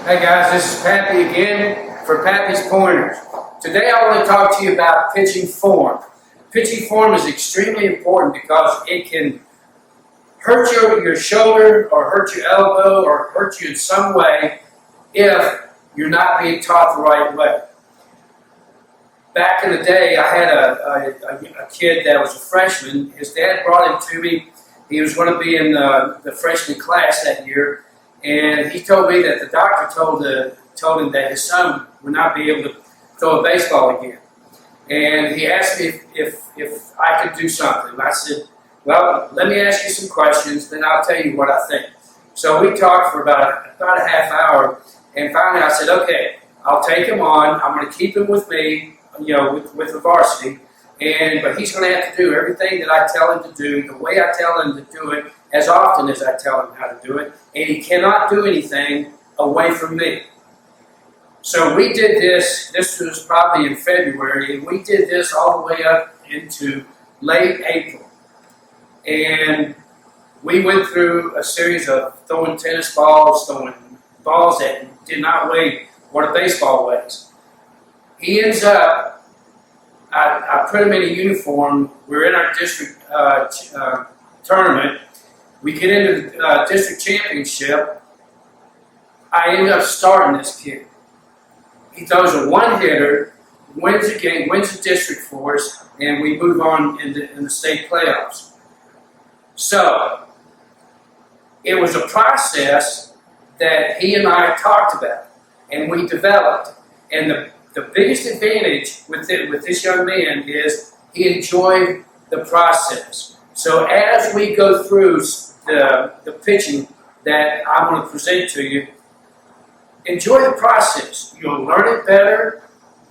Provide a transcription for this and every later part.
Hey guys, this is Pappy again for Pappy's Pointers. Today I want to talk to you about pitching form. Pitching form is extremely important because it can hurt your shoulder or hurt your elbow or hurt you in some way if you're not being taught the right way. Back in the day, I had a kid that was a freshman. His dad brought him to me. He was going to be in the freshman class that year. And he told me that the doctor told him that his son would not be able to throw a baseball again. And he asked me if I could do something. I said, well, let me ask you some questions, then I'll tell you what I think. So we talked for about a half hour, and finally I said, okay, I'll take him on. I'm going to keep him with me, with the varsity. But he's going to have to do everything that I tell him to do, the way I tell him to do it, as often as I tell him how to do it. And he cannot do anything away from me. So we did this was probably in February, and we did this all the way up into late April. And we went through a series of throwing tennis balls, throwing balls that did not weigh what a baseball weighs. He ends up, I put him in a uniform. We're in our district tournament. We get into the district championship. I end up starting this kid. He throws a one-hitter, wins a game, wins the district for us, and we move on in the state playoffs. So, it was a process that he and I talked about, and we developed. And the biggest advantage with this young man is he enjoyed the process. So as we go through the pitching that I'm going to present to you, enjoy the process. You'll learn it better.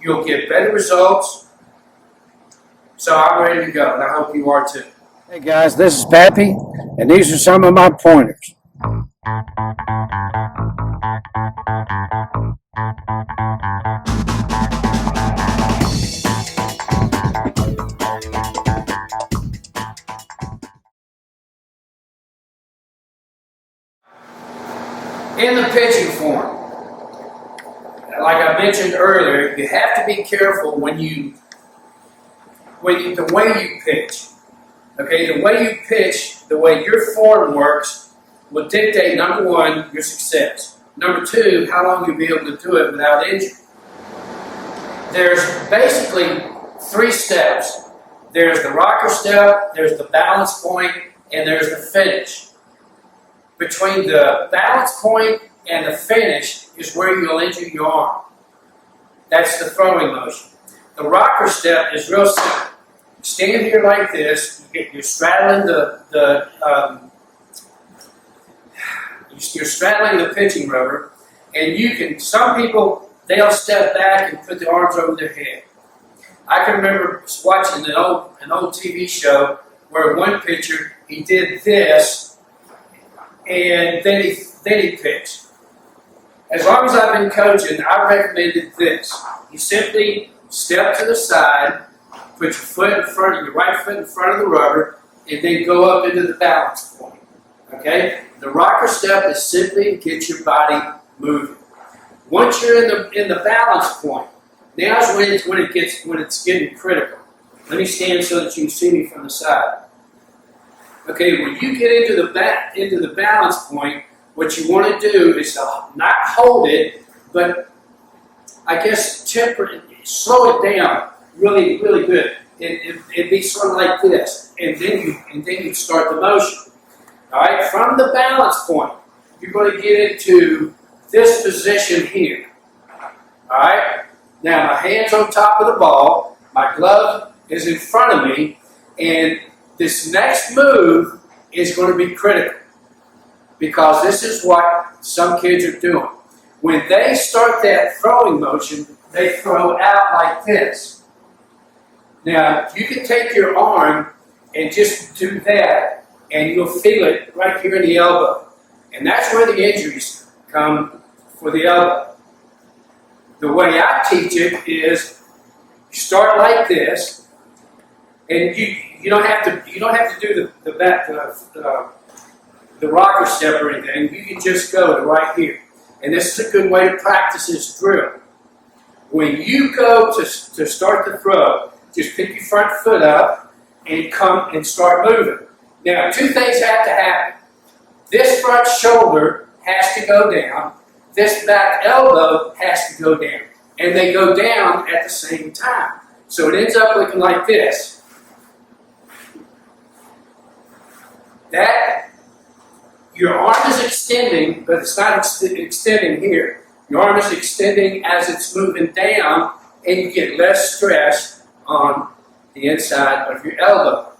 You'll get better results. So I'm ready to go, and I hope you are too. Hey guys, this is Pappy, and these are some of my pointers. In the pitching form, like I mentioned earlier, you have to be careful the way you pitch. Okay, the way you pitch, the way your form works, will dictate, number one, your success. Number two, how long you'll be able to do it without injury. There's basically three steps. There's the rocker step, there's the balance point, and there's the finish. Between the balance point and the finish is where you'll injure your arm. That's the throwing motion. The rocker step is real simple. Stand here like this. You're straddling you're straddling the pitching rubber, and you can. Some people, they'll step back and put their arms over their head. I can remember watching an old TV show where one pitcher, he did this, and then he pitched. As long as I've been coaching, I recommended this. You simply step to the side, put your foot in front of your right foot in front of the rubber, and then go up into the balance point. Okay? The rocker step is simply to get your body moving. Once you're in the balance point, now's when it's getting critical. Let me stand so that you can see me from the side. Okay, when you get into the balance point, what you want to do is to not hold it, but I guess temper it, slow it down really, really good. It'd be sort of like this, and then you start the motion. All right, from the balance point, you're going to get into this position here. All right, now my hand's on top of the ball, my glove is in front of me, and this next move is going to be critical because this is what some kids are doing. When they start that throwing motion, they throw out like this. Now, you can take your arm and just do that, and you'll feel it right here in the elbow. And that's where the injuries come for the elbow. The way I teach it is you start like this, and you don't have to do the rocker step or anything. You can just go to right here. and this is a good way to practice this drill. When you go to start the throw, just pick your front foot up and come and start moving. Now, two things have to happen. This front shoulder has to go down. This back elbow has to go down. And they go down at the same time. So it ends up looking like this. Your arm is extending, but it's not extending here. Your arm is extending as it's moving down, and you get less stress on the inside of your elbow.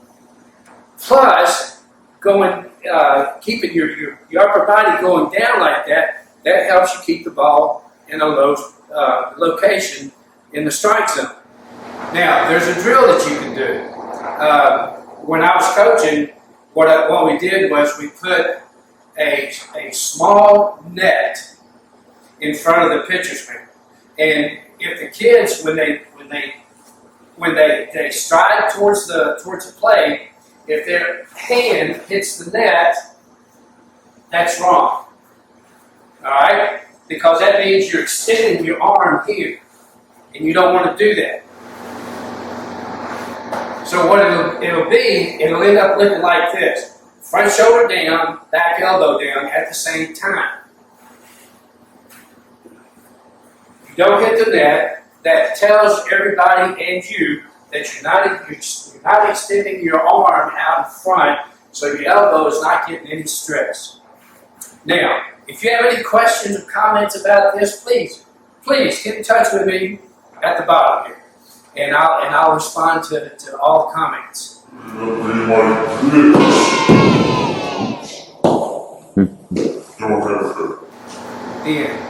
Plus, keeping your upper body going down like that helps you keep the ball in a low location in the strike zone. Now, there's a drill that you can do. When I was coaching, what we did was we put a small net in front of the pitcher's mound. And if the kids, when they stride towards the plate, if their hand hits the net, that's wrong. All right? Because that means you're extending your arm here, and you don't want to do that. So what it'll end up looking like this. Front shoulder down, back elbow down at the same time. If you don't hit the net, that tells everybody and you that you're not extending your arm out in front, so your elbow is not getting any stress. Now, if you have any questions or comments about this, please get in touch with me at the bottom here, and I'll respond to all the comments. The end.